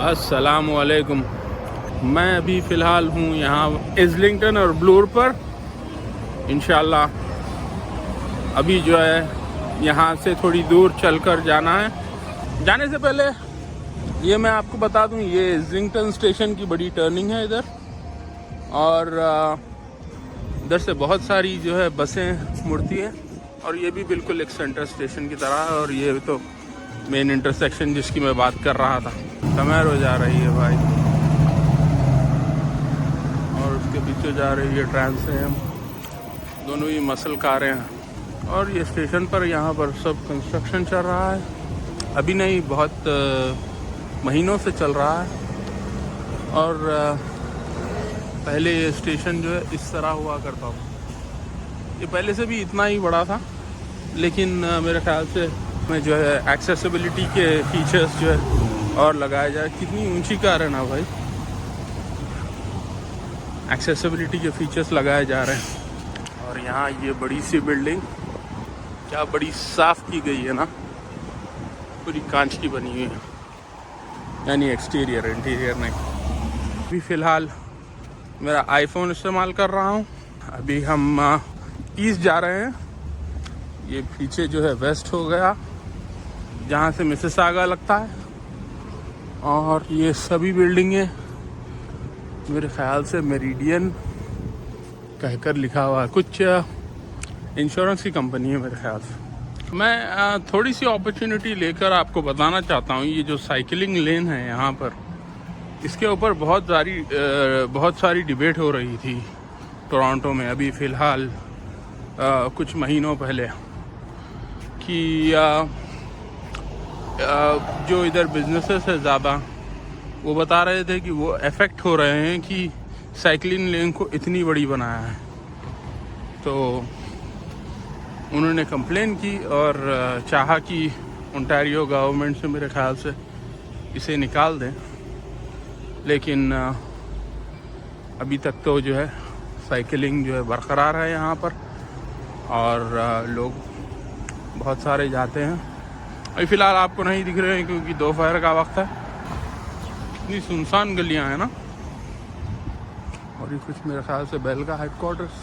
अस्सलामुअलैकुम। मैं अभी फ़िलहाल हूँ यहाँ इज़लिंगटन और ब्लूर पर। इंशाल्लाह अभी जो है यहाँ से थोड़ी दूर चलकर जाना है। जाने से पहले ये मैं आपको बता दूँ, ये इज़लिंगटन स्टेशन की बड़ी टर्निंग है इधर, और इधर से बहुत सारी जो है बसें मुड़ती हैं, और ये भी बिल्कुल एक सेंट्रल स्टेशन की तरह है। और ये तो मेन इंटरसेक्शन जिसकी मैं बात कर रहा था। कमर हो जा रही है भाई, और उसके पीछे जा रही है ट्रांस एम, दोनों ही मसल कारें हैं। और ये स्टेशन पर यहाँ पर सब कंस्ट्रक्शन चल रहा है, अभी नहीं बहुत महीनों से चल रहा है। और पहले ये स्टेशन जो है इस तरह हुआ करता था। ये पहले से भी इतना ही बड़ा था, लेकिन मेरे ख्याल से में जो है एक्सेसिबिलिटी के फीचर्स जो है और लगाया जाए। कितनी ऊंची कार है ना भाई, एक्सेसिबिलिटी के फीचर्स लगाए जा रहे हैं। और यहाँ ये बड़ी सी बिल्डिंग क्या बड़ी साफ की गई है ना, पूरी कांच की बनी हुई है, यानी एक्सटीरियर, इंटीरियर नहीं। अभी फ़िलहाल मेरा आईफोन इस्तेमाल कर रहा हूँ। अभी हम ईस्ट जा रहे हैं। ये पीछे जो है वेस्ट हो गया, जहाँ से मिसिसागा लगता है। और ये सभी बिल्डिंगें मेरे ख्याल से मेरिडियन कहकर लिखा हुआ है, कुछ इंश्योरेंस की कंपनी है मेरे ख्याल से। मैं थोड़ी सी अपॉर्चुनिटी लेकर आपको बताना चाहता हूँ, ये जो साइकिलिंग लेन है यहाँ पर, इसके ऊपर बहुत सारी डिबेट हो रही थी टोरंटो में अभी फ़िलहाल कुछ महीनों पहले, कि जो इधर बिजनेसेस है ज़्यादा, वो बता रहे थे कि वो अफेक्ट हो रहे हैं कि साइकिलिंग लेन को इतनी बड़ी बनाया है। तो उन्होंने कंप्लेन की और चाहा कि ओंटारियो गवर्नमेंट से मेरे ख्याल से इसे निकाल दें, लेकिन अभी तक तो जो है साइकिलिंग जो है बरकरार है यहाँ पर, और लोग बहुत सारे जाते हैं। अभी फ़िलहाल आपको नहीं दिख रहे हैं क्योंकि दोपहर का वक्त है। इतनी सुनसान गलियाँ हैं ना। और ये कुछ मेरे ख्याल से बेल का हेडक्वार्टर्स।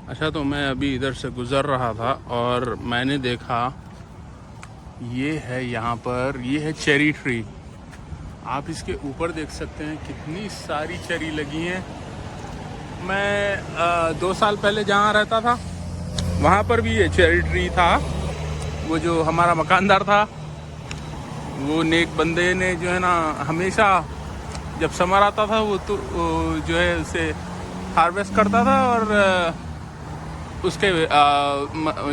अच्छा, तो मैं अभी इधर से गुज़र रहा था और मैंने देखा ये है यहाँ पर, ये है चेरी ट्री। आप इसके ऊपर देख सकते हैं कितनी सारी चेरी लगी हैं। मैं 2 साल पहले जहाँ रहता था वहाँ पर भी ये चेरी ट्री था। वो जो हमारा मकानदार था, वो नेक बंदे ने जो है ना, हमेशा जब समर आता था वो तो जो है उसे हार्वेस्ट करता था और उसके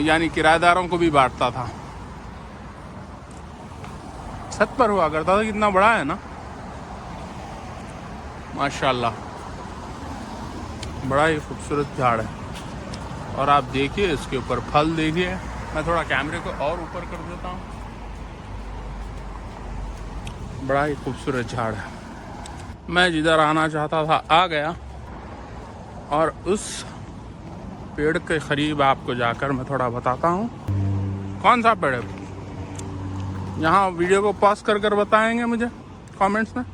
यानी किराएदारों को भी बांटता था। छत पर हुआ करता था। कितना बड़ा है ना, माशाल्लाह, बड़ा ही खूबसूरत झाड़ है। और आप देखिए इसके ऊपर फल देखिए। मैं थोड़ा कैमरे को और ऊपर कर देता हूँ। बड़ा ही खूबसूरत झाड़ है। मैं जिधर आना चाहता था आ गया, और उस पेड़ के करीब आपको जाकर मैं थोड़ा बताता हूँ कौन सा पेड़ है। यहाँ वीडियो को पॉज कर बताएंगे मुझे कमेंट्स में।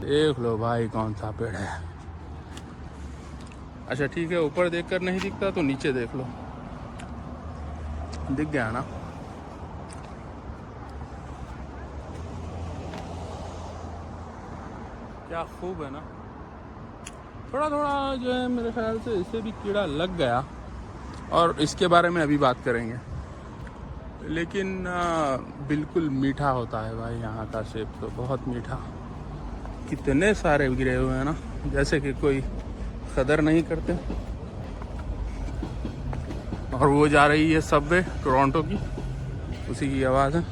देख लो भाई कौन सा पेड़ है। अच्छा ठीक है, ऊपर देखकर नहीं दिखता तो नीचे देख लो, दिख गया ना। क्या खूब है ना। थोड़ा थोड़ा जो है मेरे ख्याल से इसे भी कीड़ा लग गया, और इसके बारे में अभी बात करेंगे। लेकिन बिल्कुल मीठा होता है भाई यहाँ का सेब, तो बहुत मीठा। कितने सारे गिरे हुए हैं ना, जैसे कि कोई कदर नहीं करते। और वो जा रही है सबवे टोरंटो की, उसी की आवाज़ है।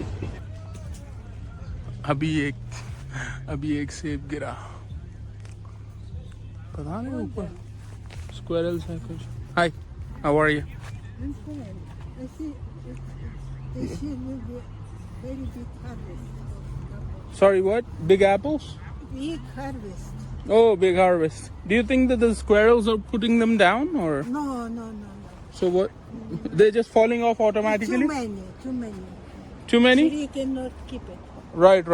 अभी एक सेब गिरा, पता नहीं ऊपर स्क्वेरल्स है कुछ। Hi, how are you? Sorry, what? Big apples? Big harvest. Oh, big harvest. Do you think that the squirrels are putting them down, or? No. So what? They're just falling off automatically? Too many. Too many? Tree cannot keep it. Right.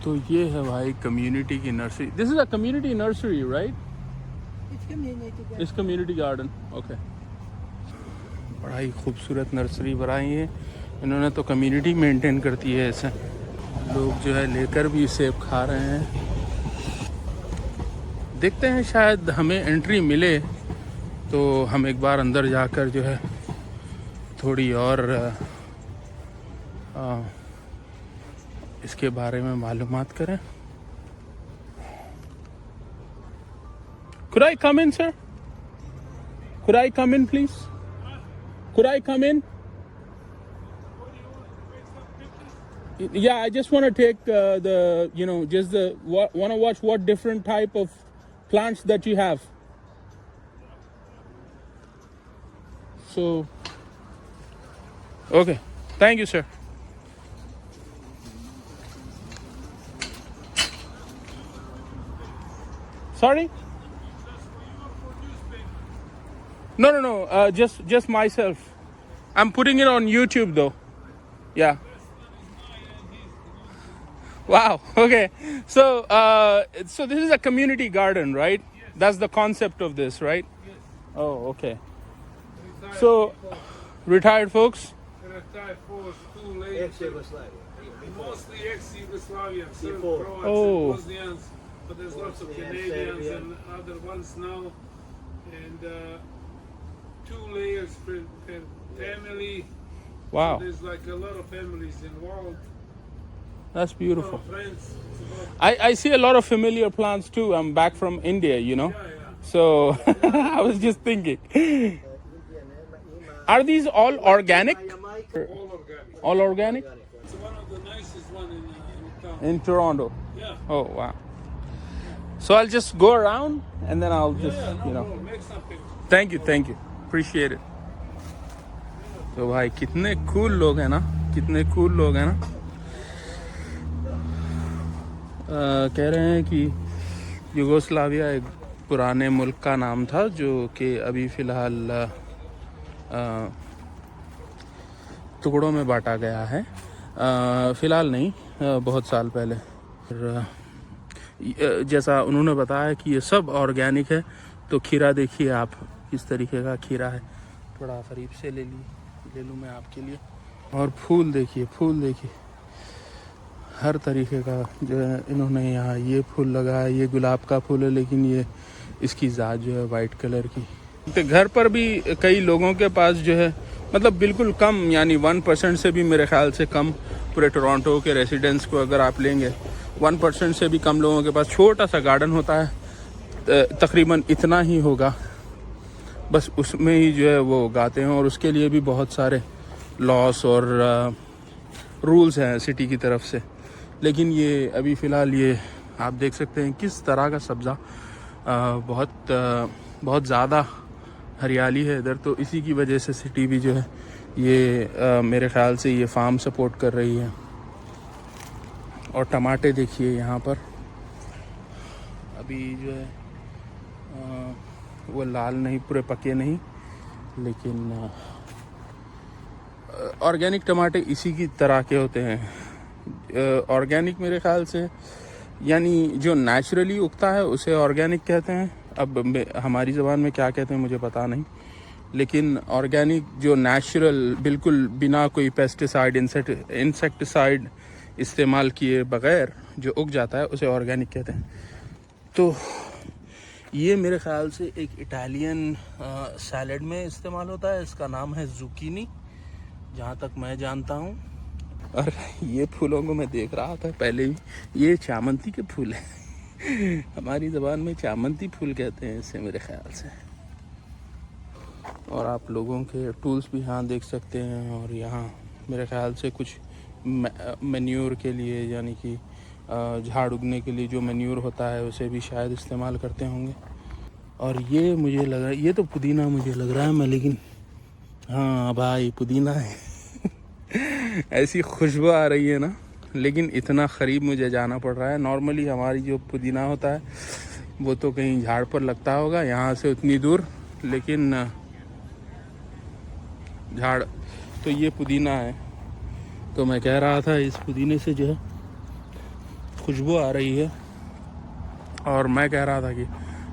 तो ये है भाई community की nursery. This is a community nursery right? It's community garden. इस community garden. Okay. बड़ा ही खूबसूरत nursery बनाई है इन्होंने. तो कम्युनिटी मेंटेन करती है ऐसे. लोग जो है लेकर भी सेब खा रहे हैं. देखते हैं शायद हमें एंट्री मिले तो हम एक बार अंदर जाकर जो है थोड़ी और इसके बारे में मालूमात करें. Could I come in, sir? Could I come in, please? Could I come in? Yeah, I just want to take want to watch what different type of plants that you have. So, okay. Thank you, sir. Sorry? No. Just myself. I'm putting it on YouTube though. Yeah. Wow. Okay. So this is a community garden, right? Yes. That's the concept of this, right? Yes. Oh, okay. Retired So people, retired folks. retired force, 2 layers. Ex-Yugoslavia. Mostly ex-Yugoslavian, Serb, Before. Croats, Oh. and Bosnians, but there's lots of Bosnia, Canadians Serbia. and other ones now. And 2 layers per family. Wow, So there's like a lot of families involved. that's A lot beautiful. of friends. It's about, I see a lot of familiar plants too. I'm back from India, yeah. So I was just thinking, are these all organic? All organic. All organic It's one of the nicest one in town. in Toronto. Yeah. Oh wow. So I'll just go around and then I'll just No, make some pictures. Thank you. Appreciate it. तो भाई कितने cool लोग हैं ना. कह रहे हैं कि युगोस्लाविया एक पुराने मुल्क का नाम था जो कि अभी फ़िलहाल टुकड़ों में बांटा गया है. फ़िलहाल नहीं, बहुत साल पहले. और जैसा उन्होंने बताया कि ये सब ऑर्गेनिक है. तो खीरा देखिए आप किस तरीके का खीरा है. थोड़ा करीब से ले लूँ मैं आपके लिए. और फूल देखिए हर तरीके का जो है इन्होंने यहाँ. ये फूल लगाया, ये गुलाब का फूल है लेकिन ये इसकी ज़ात जो है वाइट कलर की. तो घर पर भी कई लोगों के पास जो है मतलब बिल्कुल कम, यानी 1% से भी मेरे ख्याल से कम पूरे टोरंटो के रेसिडेंट्स को अगर आप लेंगे 1% से भी कम लोगों के पास छोटा सा गार्डन होता है. तकरीबन इतना ही होगा, बस उसमें ही जो है वो उगाते हैं. और उसके लिए भी बहुत सारे लॉस और रूल्स हैं सिटी की तरफ से. लेकिन ये अभी फ़िलहाल ये आप देख सकते हैं किस तरह का सब्ज़ा. बहुत ज़्यादा हरियाली है इधर. तो इसी की वजह से सिटी भी जो है ये मेरे ख्याल से ये फार्म सपोर्ट कर रही है. और टमाटे देखिए यहाँ पर अभी जो है वो लाल नहीं, पूरे पके नहीं, लेकिन ऑर्गेनिक टमाटे इसी की तरह के होते हैं. ऑर्गेनिक मेरे ख्याल से यानी जो नेचुरली उगता है उसे ऑर्गेनिक कहते हैं. अब हमारी ज़बान में क्या कहते हैं मुझे पता नहीं, लेकिन ऑर्गेनिक जो नेचुरल बिल्कुल बिना कोई पेस्टिसाइड इंसेक्टिसाइड इस्तेमाल किए बग़ैर जो उग जाता है उसे ऑर्गेनिक कहते हैं. तो ये मेरे ख़्याल से एक इटालियन सैलड में इस्तेमाल होता है. इसका नाम है ज़ुकीनी जहाँ तक मैं जानता हूँ. और ये फूलों को मैं देख रहा था पहले ही. ये चामंती के फूल हैं. हमारी ज़बान में चामंती फूल कहते हैं इसे मेरे ख़्याल से. और आप लोगों के टूल्स भी यहाँ देख सकते हैं. और यहाँ मेरे ख़्याल से कुछ मैन्योर के लिए, यानी कि झाड़ उगने के लिए जो मैन्योर होता है उसे भी शायद इस्तेमाल करते होंगे. और ये मुझे लग रहा है, ये तो पुदीना मुझे लग रहा है मैं, लेकिन हाँ भाई पुदीना है. ऐसी खुशबू आ रही है ना, लेकिन इतना करीब मुझे जाना पड़ रहा है. नॉर्मली हमारी जो पुदीना होता है वो तो कहीं झाड़ पर लगता होगा यहाँ से उतनी दूर, लेकिन झाड़ तो ये पुदीना है. तो मैं कह रहा था इस पुदीने से जो है खुशबू आ रही है। और मैं कह रहा था कि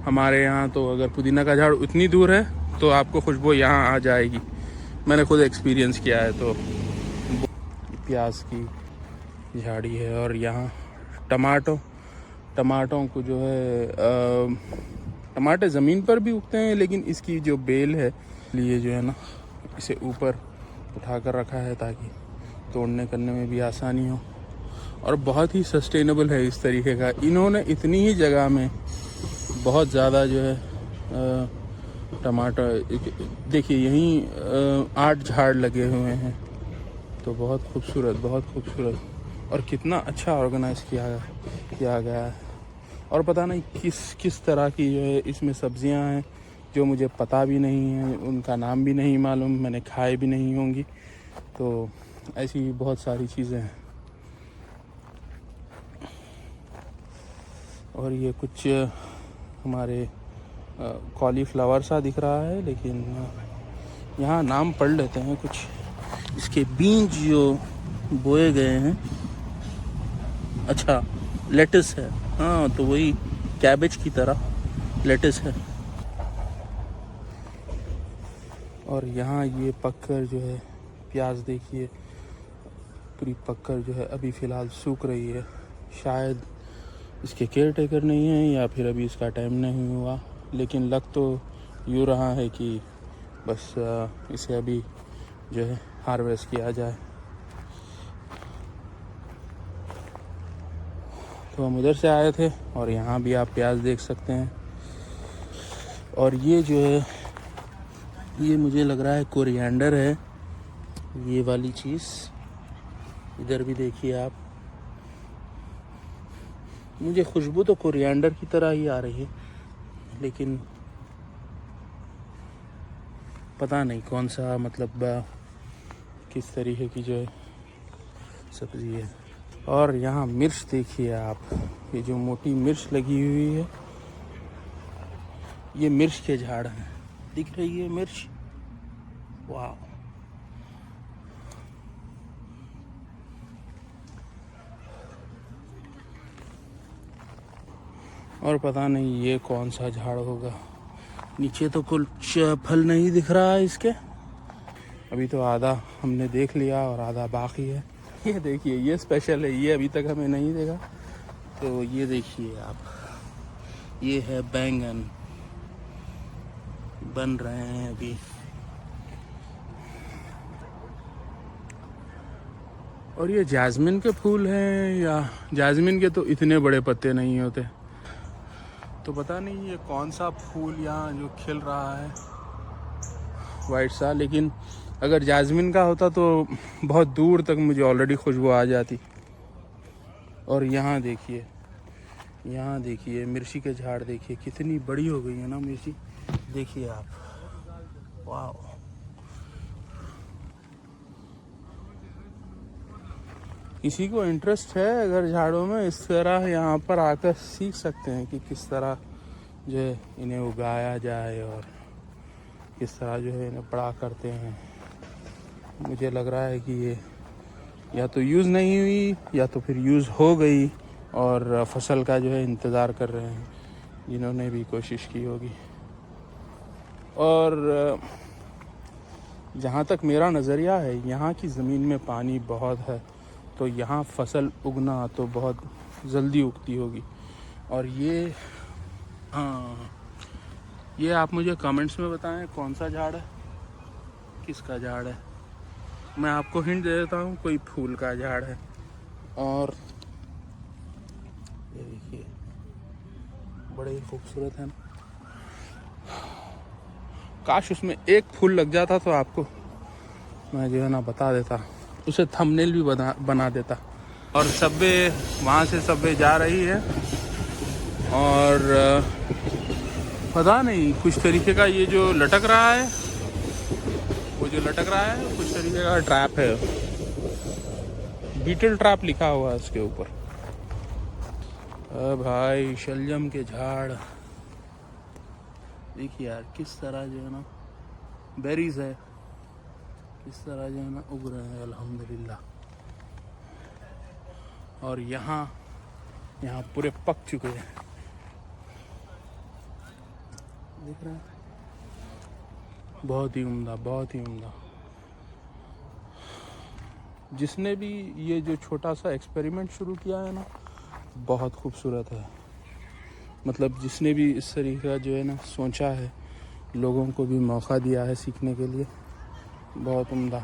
हमारे यहाँ तो अगर पुदीना का झाड़ उतनी दूर है तो आपको खुशबू यहाँ आ जाएगी। मैंने खुद एक्सपीरियंस किया है। तो प्याज की झाड़ी है और यहाँ टमाटों को जो है टमाटे ज़मीन पर भी उगते हैं, लेकिन इसकी जो बेल है लिए जो है ना इसे ऊपर उठा कर रखा है ताकि तोड़ने करने में भी आसानी हो। और बहुत ही सस्टेनेबल है इस तरीके का। इन्होंने इतनी ही जगह में बहुत ज़्यादा जो है टमाटर, देखिए यहीं 8 झाड़ लगे हुए हैं। तो बहुत खूबसूरत और कितना अच्छा ऑर्गेनाइज किया गया है। और पता नहीं किस तरह की जो है इसमें सब्जियां हैं जो मुझे पता भी नहीं है, उनका नाम भी नहीं मालूम, मैंने खाए भी नहीं होंगी। तो ऐसी बहुत सारी चीज़ें हैं। और ये कुछ हमारे कॉलीफ्लावर सा दिख रहा है, लेकिन यहाँ नाम पढ़ लेते हैं कुछ। इसके बीज जो बोए गए हैं, अच्छा लेटिस है। हाँ, तो वही कैबेज की तरह लेटिस है। और यहाँ ये पककर जो है प्याज देखिए पूरी पककर जो है अभी फ़िलहाल सूख रही है। शायद इसके केयर टेकर नहीं है या फिर अभी इसका टाइम नहीं हुआ, लेकिन लग तो यूँ रहा है कि बस इसे अभी जो है हार्वेस्ट किया जाए। तो हम उधर से आए थे और यहाँ भी आप प्याज देख सकते हैं। और ये जो है ये मुझे लग रहा है कोरिएंडर है, ये वाली चीज़। इधर भी देखिए आप, मुझे खुशबू तो कोरिएंडर की तरह ही आ रही है, लेकिन पता नहीं कौन सा मतलब किस तरीके की जो है सब्ज़ी है। और यहाँ मिर्च देखिए आप, ये जो मोटी मिर्च लगी हुई है ये मिर्च के झाड़ हैं। दिख रही है मिर्च, वाह। और पता नहीं ये कौन सा झाड़ होगा। नीचे तो कुछ फल नहीं दिख रहा है इसके। अभी तो आधा हमने देख लिया और आधा बाकी है। ये देखिए ये स्पेशल है, ये अभी तक हमें नहीं देखा। तो ये देखिए आप, ये है बैंगन, बन रहे हैं अभी। और ये जास्मिन के फूल हैं, या जास्मिन के तो इतने बड़े पत्ते नहीं होते। तो पता नहीं ये कौन सा फूल यहाँ जो खिल रहा है वाइट सा, लेकिन अगर जास्मिन का होता तो बहुत दूर तक मुझे ऑलरेडी खुशबू आ जाती। और यहाँ देखिए मिर्ची के झाड़ देखिए कितनी बड़ी हो गई है ना मिर्ची, देखिए आप, वाह। किसी को इंटरेस्ट है अगर झाड़ों में, इस तरह यहाँ पर आकर सीख सकते हैं कि किस तरह जो है इन्हें उगाया जाए और किस तरह जो है इन्हें बड़ा करते हैं। मुझे लग रहा है कि ये या तो यूज़ नहीं हुई या तो फिर यूज़ हो गई और फसल का जो है इंतज़ार कर रहे हैं जिन्होंने भी कोशिश की होगी। और जहाँ तक मेरा नज़रिया है, यहाँ की ज़मीन में पानी बहुत है, तो यहाँ फसल उगना तो बहुत जल्दी उगती होगी। और ये हाँ, ये आप मुझे कमेंट्स में बताएं कौन सा झाड़ है, किसका झाड़ है। मैं आपको हिंट दे देता हूँ, कोई फूल का झाड़ है। और ये देखिए बड़े ही खूबसूरत है। काश उसमें एक फूल लग जाता तो आपको मैं जो है ना बता देता, उसे थंबनेल भी बना देता। और सबवे, वहाँ से सबवे जा रही है और पता नहीं कुछ तरीके का ये जो लटक रहा है, वो जो लटक रहा है कुछ तरीके का ट्रैप है। बीटल ट्रैप लिखा हुआ है इसके ऊपर। भाई शलजम के झाड़ देखिए यार किस तरह जो है ना बेरीज है, किस तरह जो है ना उग रहे हैं अल्हम्दुलिल्लाह। और यहाँ यहाँ पूरे पक चुके हैं, दिख रहा है, बहुत ही उम्दा, बहुत ही उम्दा। जिसने भी ये जो छोटा सा एक्सपेरिमेंट शुरू किया है ना, बहुत खूबसूरत है। मतलब जिसने भी इस तरीके का जो है ना सोचा है, लोगों को भी मौका दिया है सीखने के लिए, बहुत उम्दा।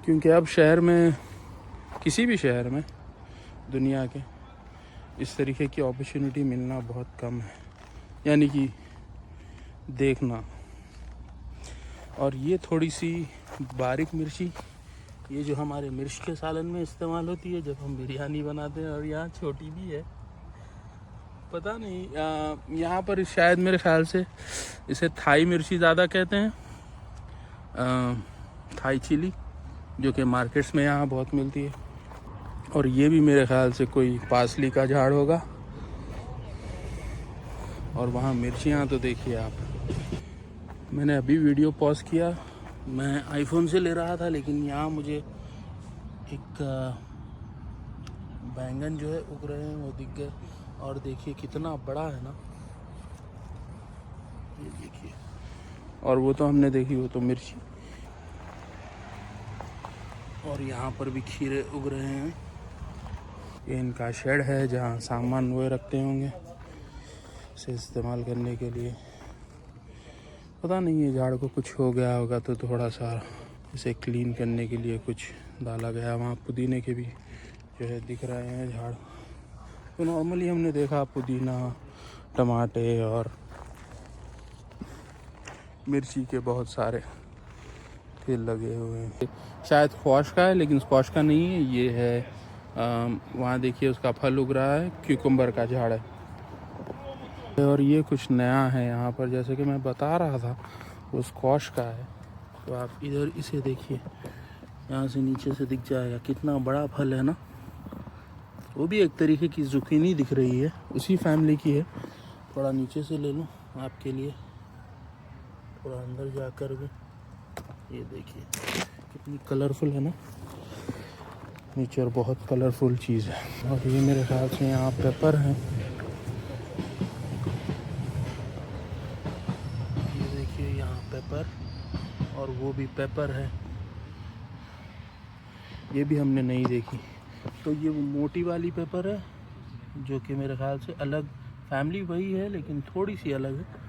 क्योंकि अब शहर में, किसी भी शहर में दुनिया के, इस तरीके की अपॉर्चुनिटी मिलना बहुत कम है, यानी कि देखना। और ये थोड़ी सी बारीक मिर्ची, ये जो हमारे मिर्च के सालन में इस्तेमाल होती है जब हम बिरयानी बनाते हैं, और यहाँ छोटी भी है, पता नहीं यहाँ पर शायद मेरे ख्याल से इसे थाई मिर्ची ज़्यादा कहते हैं, थाई चिली, जो कि मार्केट्स में यहाँ बहुत मिलती है। और ये भी मेरे ख्याल से कोई पासली का झाड़ होगा। और वहाँ मिर्चियाँ तो देखिए आप। मैंने अभी वीडियो पॉज किया, मैं आईफोन से ले रहा था, लेकिन यहाँ मुझे एक बैंगन जो है उग रहे हैं वो दिख गए। और देखिए कितना बड़ा है ना, ये देखिए। और वो तो हमने देखी, वो तो मिर्ची। और यहाँ पर भी खीरे उग रहे हैं। ये इनका शेड है जहाँ सामान वो रखते होंगे इसे इस्तेमाल करने के लिए। पता नहीं ये झाड़ को कुछ हो गया होगा तो थोड़ा सा इसे क्लीन करने के लिए कुछ डाला गया। वहाँ पुदीने के भी जो है दिख रहे हैं झाड़। तो नॉर्मली हमने देखा पुदीना, टमाटे और मिर्ची के बहुत सारे पेड़ लगे हुए हैं। शायद स्क्वाश का है, लेकिन स्क्वाश का नहीं है, ये है वहाँ देखिए उसका फल उग रहा है, क्यूकम्बर का झाड़ है। और ये कुछ नया है यहाँ पर, जैसे कि मैं बता रहा था वो स्क्वाश का है। तो आप इधर इसे देखिए, यहाँ से नीचे से दिख जाएगा, कितना बड़ा फल है ना। वो भी एक तरीके की जुकीनी दिख रही है, उसी फैमिली की है। थोड़ा नीचे से ले लूँ आपके लिए, थोड़ा अंदर जाकर भी। ये देखिए कितनी कलरफुल है ना, नेचर बहुत कलरफुल चीज़ है। और ये मेरे ख्याल से यहाँ पेपर है, ये देखिए यहाँ पेपर, और वो भी पेपर है, ये भी हमने नहीं देखी। तो ये वो मोटी वाली पेपर है, जो कि मेरे ख्याल से अलग, फैमिली वही है लेकिन थोड़ी सी अलग है।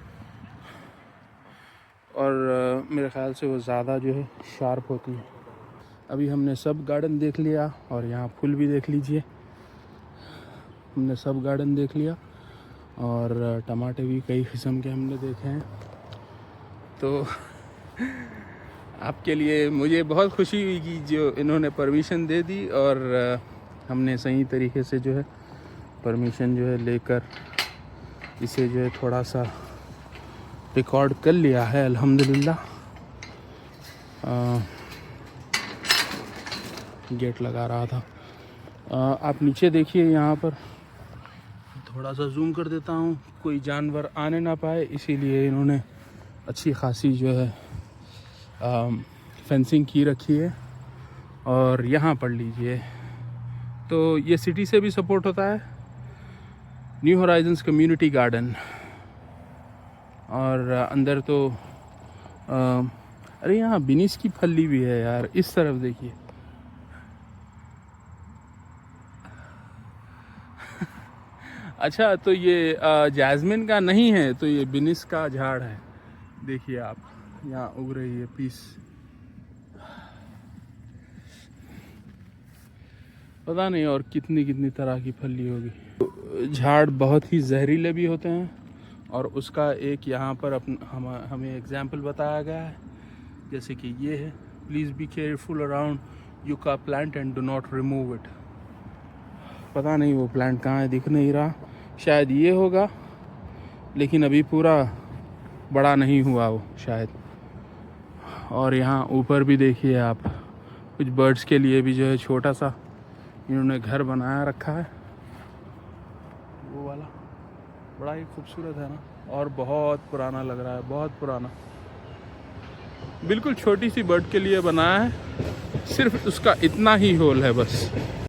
और मेरे ख्याल से वो ज़्यादा जो है शार्प होती है। अभी हमने सब गार्डन देख लिया, और यहाँ फूल भी देख लीजिए। हमने सब गार्डन देख लिया, और टमाटे भी कई किस्म के हमने देखे हैं। तो आपके लिए मुझे बहुत खुशी हुई कि जो इन्होंने परमिशन दे दी, और हमने सही तरीके से जो है परमिशन जो है लेकर इसे जो है थोड़ा सा रिकॉर्ड कर लिया है, अल्हम्दुलिल्लाह। गेट लगा रहा था। आप नीचे देखिए, यहाँ पर थोड़ा सा जूम कर देता हूँ, कोई जानवर आने ना पाए, इसीलिए इन्होंने अच्छी खासी जो है फेंसिंग की रखी है। और यहाँ पढ़ लीजिए, तो ये सिटी से भी सपोर्ट होता है, न्यू होराइजन्स कम्युनिटी गार्डन। और अंदर तो अरे यहाँ बिनिस की फली भी है यार, इस तरफ देखिए। अच्छा, तो ये जैस्मिन का नहीं है, तो ये बिनिस का झाड़ है। देखिए आप, यहाँ उग रही है पीस। पता नहीं और कितनी कितनी तरह की फली होगी। झाड़ बहुत ही जहरीले भी होते हैं, और उसका एक यहाँ पर हमें एग्जाम्पल बताया गया है, जैसे कि ये है, please be careful around yucca plant and do not remove it. पता नहीं वो प्लांट कहाँ है, दिख नहीं रहा, शायद ये होगा, लेकिन अभी पूरा बड़ा नहीं हुआ वो शायद। और यहाँ ऊपर भी देखिए आप, कुछ बर्ड्स के लिए भी जो है छोटा सा इन्होंने घर बनाया रखा है, वो वाला बड़ा ही खूबसूरत है ना। और बहुत पुराना लग रहा है, बहुत पुराना, बिल्कुल छोटी सी बर्ड के लिए बनाया है, सिर्फ उसका इतना ही होल है बस।